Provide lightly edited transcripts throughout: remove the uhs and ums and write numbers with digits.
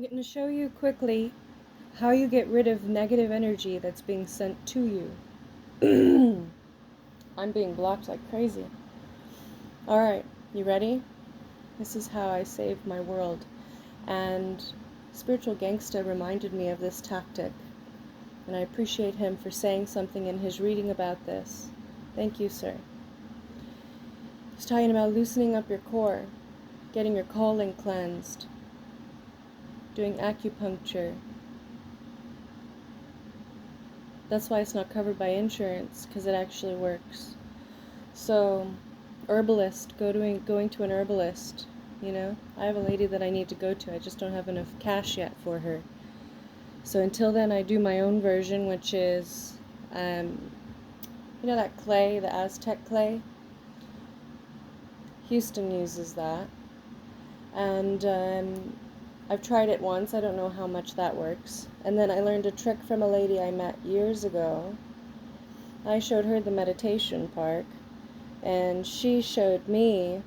I'm going to show you quickly how you get rid of negative energy that's being sent to you. I'm being blocked like crazy. Alright, you ready? This is how I saved my world. And Spiritual Gangsta reminded me of this tactic. And I appreciate him for saying something in his reading about this. Thank you, sir. He's talking about loosening up your core, getting your colon cleansed, doing acupuncture. That's why it's not covered by insurance, because it actually works. So, herbalist, going to an herbalist, you know? I have a lady that I need to go to. I just don't have enough cash yet for her. So until then, I do my own version, which is, you know that clay, the Aztec clay? Houston uses that. And I've tried it once. I don't know how much that works. And then I learned a trick from a lady I met years ago. I showed her the meditation part, and she showed me,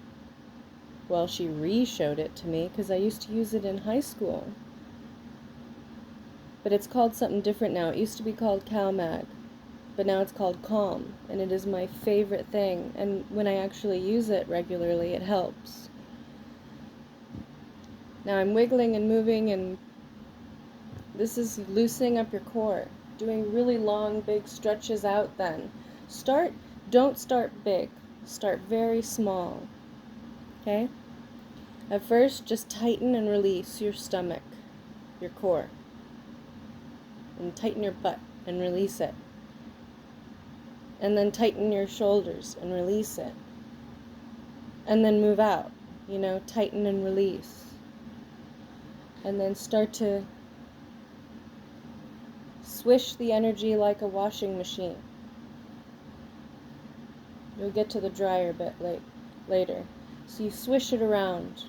well, she re-showed it to me, because I used to use it in high school. But it's called something different now. It used to be called CalMag, but now it's called Calm, and it is my favorite thing. And when I actually use it regularly, it helps. Now I'm wiggling and moving, and this is loosening up your core, doing really long, big stretches out then. Don't start big, start very small, okay? At first, just tighten and release your stomach, your core, and tighten your butt and release it. And then tighten your shoulders and release it. And then move out, tighten and release. And then start to swish the energy like a washing machine. You'll get to the dryer bit later. So you swish it around.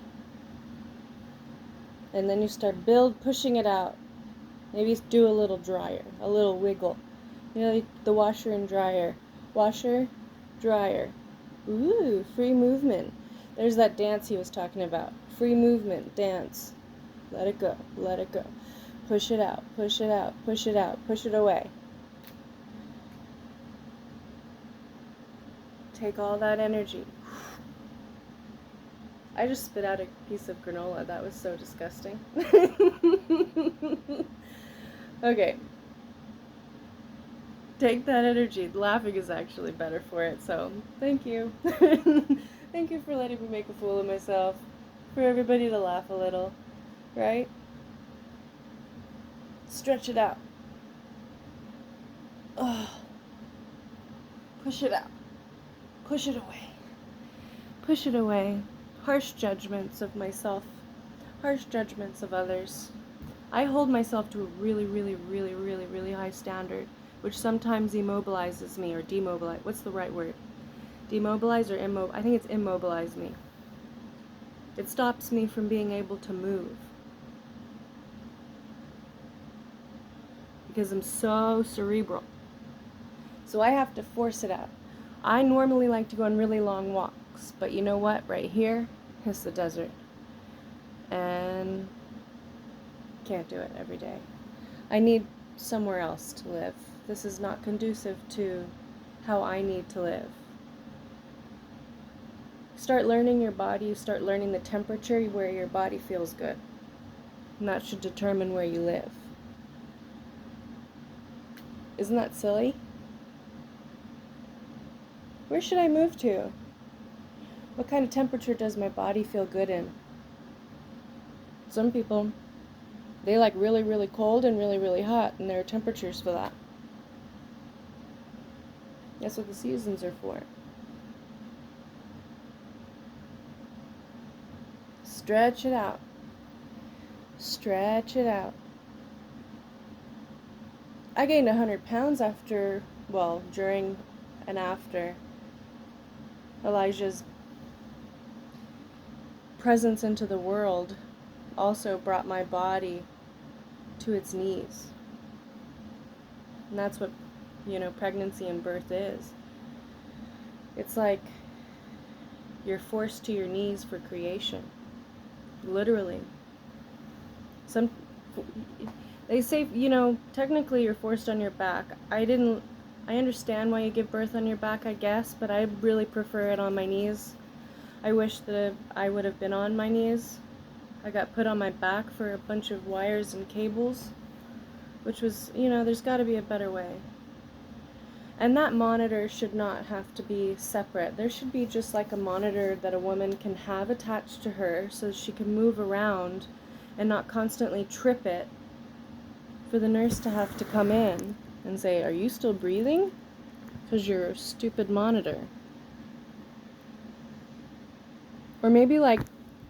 And then you start pushing it out. Maybe do a little dryer, a little wiggle. The washer and dryer. Washer, dryer. Ooh, free movement. There's that dance he was talking about. Free movement, dance. Let it go, let it go. Push it out, push it out, push it out, push it away. Take all that energy. I just spit out a piece of granola. That was so disgusting. Okay. Take that energy. Laughing is actually better for it, so thank you. Thank you for letting me make a fool of myself. For everybody to laugh a little, right? Stretch it out. Oh. Push it out. Push it away. Push it away. Harsh judgments of myself. Harsh judgments of others. I hold myself to a really, really, really, really, really high standard, which sometimes immobilizes me, or demobilize. What's the right word? Demobilize or immobilize? I think it's immobilize me. It stops me from being able to move. Because I'm so cerebral. So I have to force it out. I normally like to go on really long walks, but you know what? Right here is the desert. And can't do it every day. I need somewhere else to live. This is not conducive to how I need to live. Start learning your body, start learning the temperature where your body feels good. And that should determine where you live. Isn't that silly? Where should I move to? What kind of temperature does my body feel good in? Some people, they like really, really cold and really, really hot, and there are temperatures for that. That's what the seasons are for. Stretch it out. Stretch it out. I gained 100 pounds during and after Elijah's presence into the world also brought my body to its knees. And that's what, pregnancy and birth is. It's like you're forced to your knees for creation. Literally. They say, technically you're forced on your back. I understand why you give birth on your back, I guess, but I really prefer it on my knees. I wish that I would have been on my knees. I got put on my back for a bunch of wires and cables, which was, there's got to be a better way. And that monitor should not have to be separate. There should be just like a monitor that a woman can have attached to her so she can move around and not constantly trip it, for the nurse to have to come in and say, "Are you still breathing? Because you're a stupid monitor." Or maybe like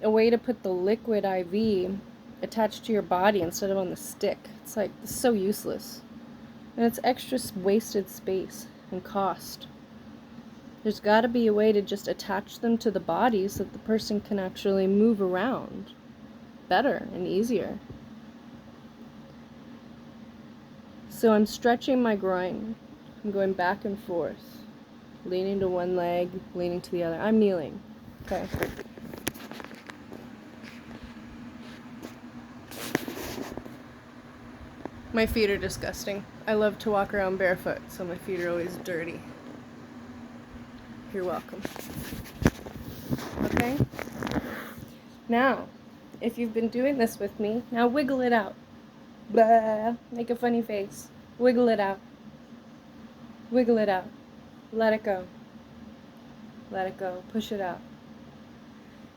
a way to put the liquid IV attached to your body instead of on the stick. It's like, it's so useless. And it's extra wasted space and cost. There's got to be a way to just attach them to the body so that the person can actually move around better and easier. So I'm stretching my groin. I'm going back and forth, leaning to one leg, leaning to the other. I'm kneeling. Okay. My feet are disgusting. I love to walk around barefoot, so my feet are always dirty. You're welcome. Okay? Now, if you've been doing this with me, now wiggle it out. Blah. Make a funny face. Wiggle it out. Wiggle it out. Let it go. Let it go. Push it out.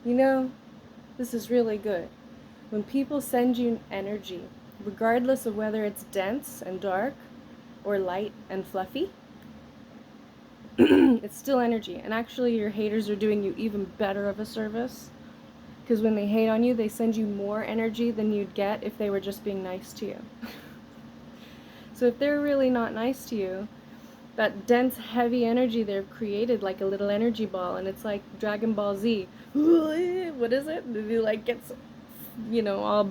This is really good. When people send you energy, regardless of whether it's dense and dark or light and fluffy, it's still energy. And actually, your haters are doing you even better of a service, because when they hate on you, they send you more energy than you'd get if they were just being nice to you. So if they're really not nice to you, that dense, heavy energy they've created like a little energy ball, and it's like Dragon Ball Z. What is it? It like gets, all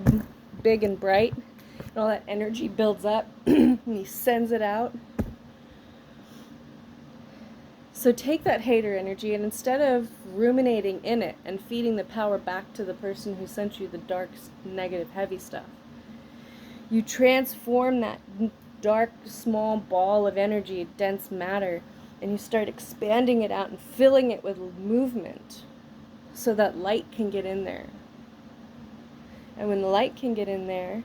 big and bright, and all that energy builds up, and he sends it out. So take that hater energy, and instead of ruminating in it and feeding the power back to the person who sent you the dark, negative, heavy stuff, you transform that dark, small ball of energy, dense matter, and you start expanding it out and filling it with movement so that light can get in there. And when the light can get in there,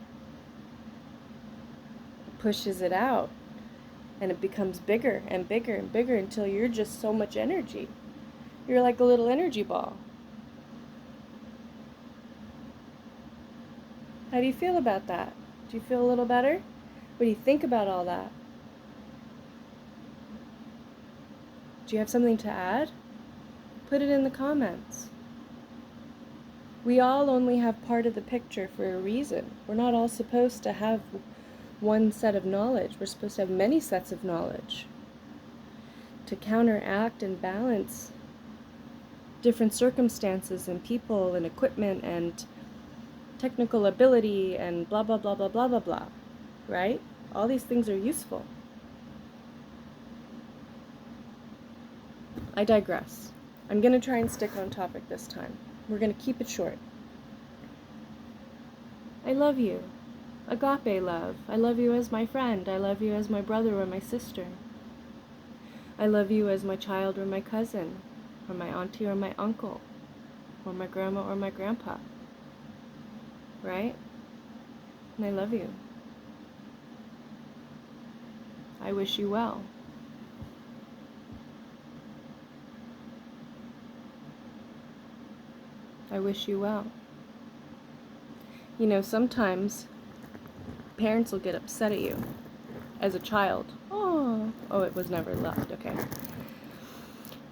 it pushes it out, and it becomes bigger and bigger and bigger until you're just so much energy. You're like a little energy ball. How do you feel about that? Do you feel a little better? What do you think about all that? Do you have something to add? Put it in the comments. We all only have part of the picture for a reason. We're not all supposed to have one set of knowledge. We're supposed to have many sets of knowledge to counteract and balance different circumstances and people and equipment and technical ability and blah, blah, blah, blah, blah, blah, blah. Right? All these things are useful. I digress. I'm going to try and stick on topic this time. We're going to keep it short. I love you. Agape love. I love you as my friend. I love you as my brother or my sister. I love you as my child or my cousin, or my auntie or my uncle, or my grandma or my grandpa. Right? And I love you. I wish you well. I wish you well. Sometimes parents will get upset at you as a child. Oh, it was never loved, okay.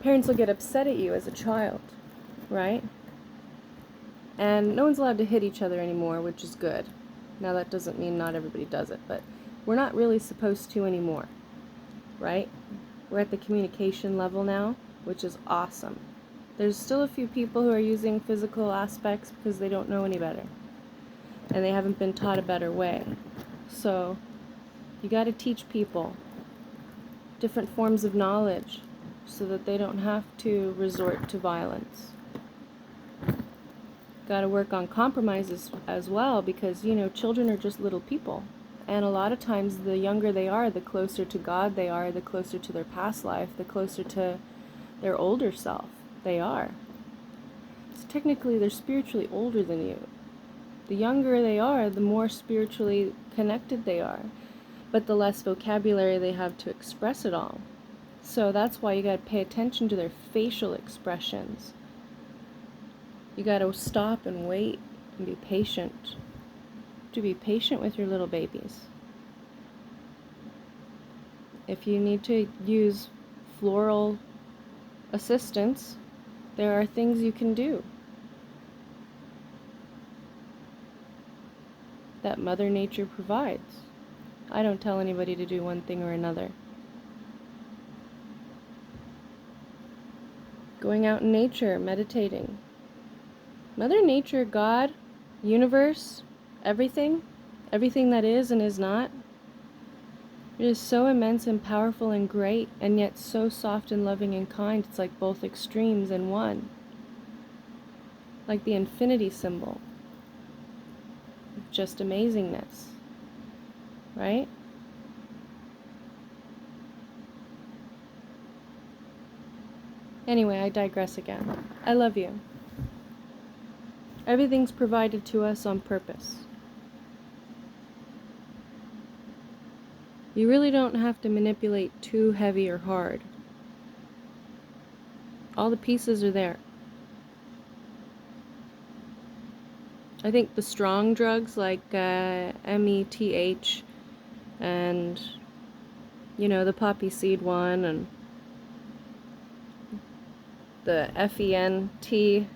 Parents will get upset at you as a child, right? And no one's allowed to hit each other anymore, which is good. Now that doesn't mean not everybody does it, but we're not really supposed to anymore, right? We're at the communication level now, which is awesome. There's still a few people who are using physical aspects because they don't know any better, and they haven't been taught a better way. So you got to teach people different forms of knowledge so that they don't have to resort to violence. got to work on compromises as well, because, you know, children are just little people. And a lot of times the younger they are, the closer to God they are, the closer to their past life, the closer to their older self they are. So technically they're spiritually older than you. The younger they are, the more spiritually connected they are, but the less vocabulary they have to express it all. So that's why you got to pay attention to their facial expressions. You got to stop and wait and be patient. To be patient with your little babies. If you need to use floral assistance, there are things you can do that Mother Nature provides. I don't tell anybody to do one thing or another. Going out in nature, meditating. Mother Nature, God, universe, everything that is and is not, it is so immense and powerful and great, and yet so soft and loving and kind. It's like both extremes in one. Like the infinity symbol. Just amazingness. Right? Anyway, I digress again. I love you. Everything's provided to us on purpose. You really don't have to manipulate too heavy or hard. All the pieces are there. I think the strong drugs like METH and, you know, the poppy seed one and the FENT,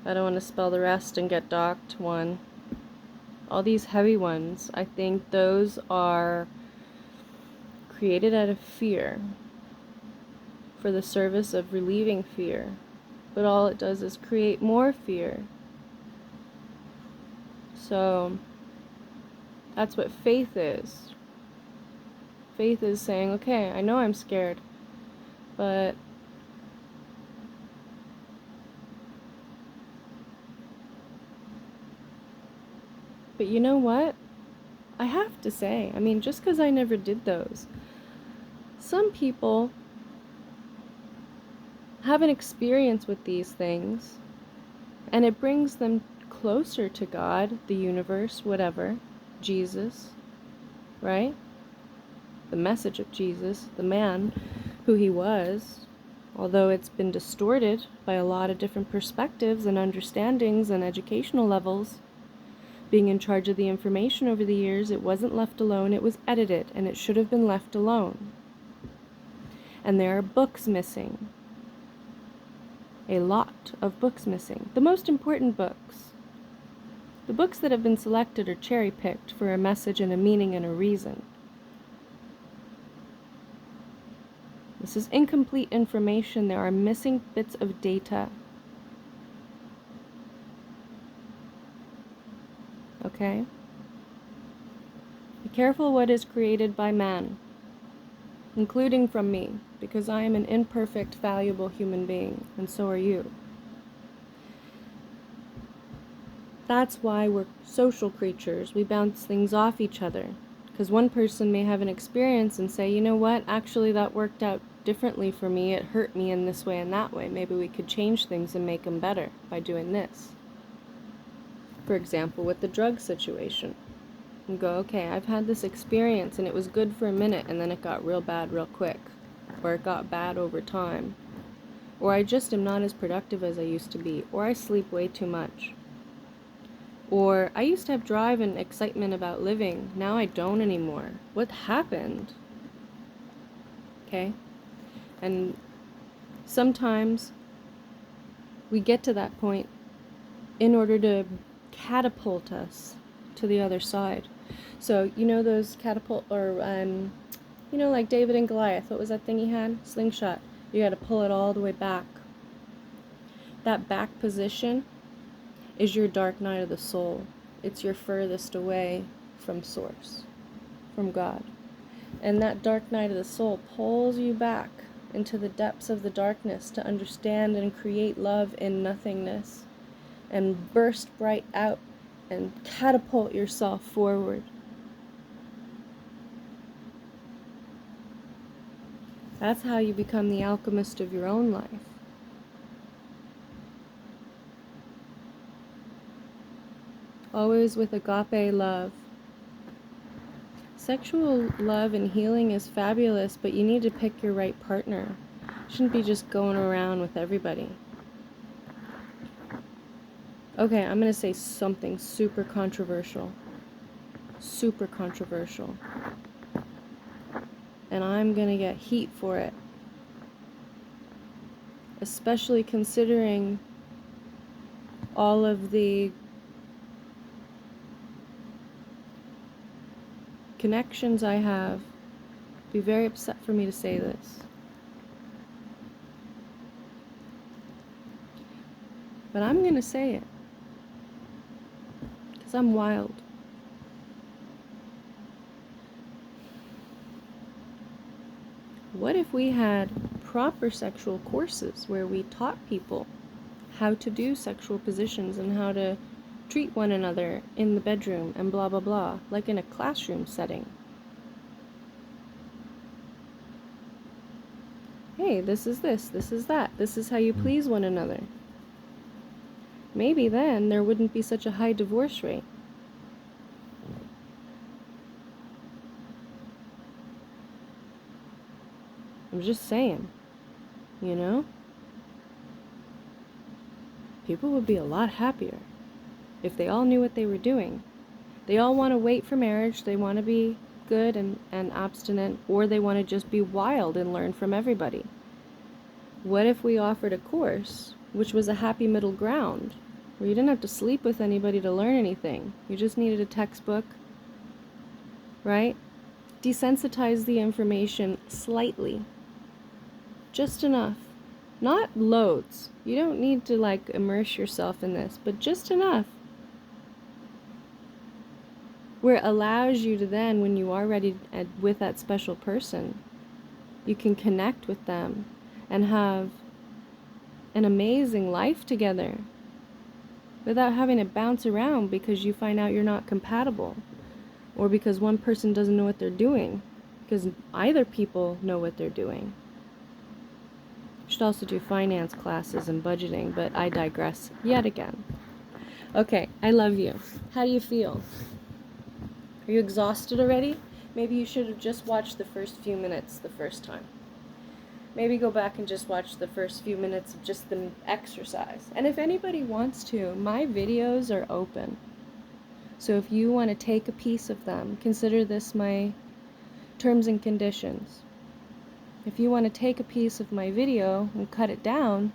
I don't want to spell the rest and get docked one. All these heavy ones, I think those are created out of fear for the service of relieving fear. But all it does is create more fear. So that's what faith is. Faith is saying, okay, I know I'm scared, but you know what? I have to say, I mean, just because I never did those, some people have an experience with these things, and it brings them closer to God, the universe, whatever, Jesus, right? The message of Jesus, the man who he was, although it's been distorted by a lot of different perspectives and understandings and educational levels. Being in charge of the information over the years, it wasn't left alone, it was edited, and it should have been left alone. And there are books missing. A lot of books missing. The most important books. The books that have been selected are cherry-picked for a message and a meaning and a reason. This is incomplete information. There are missing bits of data. Okay? Be careful what is created by man, including from me, because I am an imperfect, valuable human being, and so are you. That's why we're social creatures. We bounce things off each other, because one person may have an experience and say, you know what, actually that worked out differently for me, it hurt me in this way and that way. Maybe we could change things and make them better by doing this. For example, with the drug situation. And go, okay, I've had this experience and it was good for a minute and then it got real bad real quick. Or it got bad over time. Or I just am not as productive as I used to be. Or I sleep way too much. Or I used to have drive and excitement about living. Now I don't anymore. What happened? Okay? And sometimes we get to that point in order to catapult us to the other side. So, you know those catapult, or, you know, like David and Goliath, what was that thing he had? Slingshot. You gotta pull it all the way back. That back position is your dark night of the soul. It's your furthest away from Source, from God. And that dark night of the soul pulls you back into the depths of the darkness to understand and create love in nothingness. and burst right out and catapult yourself forward. That's how you become the alchemist of your own life. Always with agape love. Sexual love and healing is fabulous, but you need to pick your right partner. You shouldn't be just going around with everybody. Okay, I'm going to say something super controversial. Super controversial. And I'm going to get heat for it. Especially considering all of the connections I have. Be very upset for me to say this. But I'm going to say it. Because I'm wild. What if we had proper sexual courses where we taught people how to do sexual positions and how to treat one another in the bedroom and blah blah blah, like in a classroom setting? Hey, this is this is that, this is how you please one another. Maybe then there wouldn't be such a high divorce rate. I'm just saying, you know? People would be a lot happier if they all knew what they were doing. They all want to wait for marriage, they want to be good and abstinent, or they want to just be wild and learn from everybody. What if we offered a course which was a happy middle ground, where you didn't have to sleep with anybody to learn anything? You just needed a textbook, right? Desensitize the information slightly. Just enough. Not loads. You don't need to like immerse yourself in this, but just enough where it allows you to then, when you are ready with that special person, you can connect with them and have an amazing life together without having to bounce around because you find out you're not compatible, or because one person doesn't know what they're doing, because either people know what they're doing. You should also do finance classes and budgeting, but I digress yet again. Okay, I love you. How do you feel? Are you exhausted already? Maybe you should have just watched the first few minutes the first time. Maybe go back and just watch the first few minutes of just the exercise. And if anybody wants to, my videos are open. So if you want to take a piece of them, consider this my terms and conditions. If you want to take a piece of my video and cut it down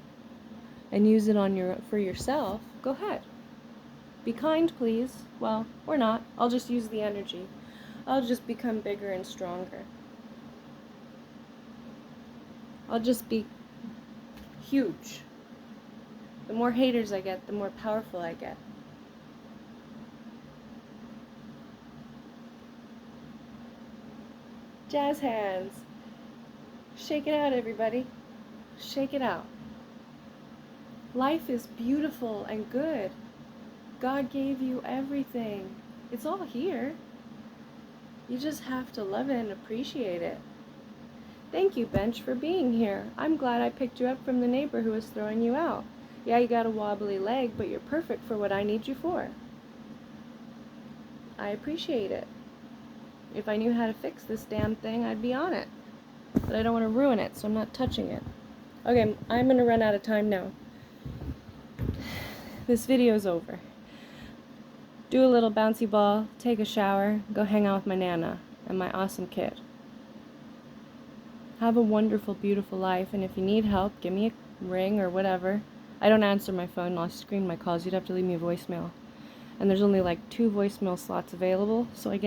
and use it for yourself, go ahead. Be kind, please. Well, or not. I'll just use the energy. I'll just become bigger and stronger. I'll just be huge. The more haters I get, the more powerful I get. Jazz hands. Shake it out, everybody. Shake it out. Life is beautiful and good. God gave you everything. It's all here. You just have to love it and appreciate it. Thank you, Bench, for being here. I'm glad I picked you up from the neighbor who was throwing you out. Yeah, you got a wobbly leg, but you're perfect for what I need you for. I appreciate it. If I knew how to fix this damn thing, I'd be on it. But I don't want to ruin it, so I'm not touching it. Okay, I'm going to run out of time now. This video's over. Do a little bouncy ball, take a shower, go hang out with my Nana and my awesome kid. Have a wonderful, beautiful life, and if you need help, give me a ring or whatever. I don't answer my phone, I'll screen my calls. You'd have to leave me a voicemail. And there's only like 2 voicemail slots available, so I get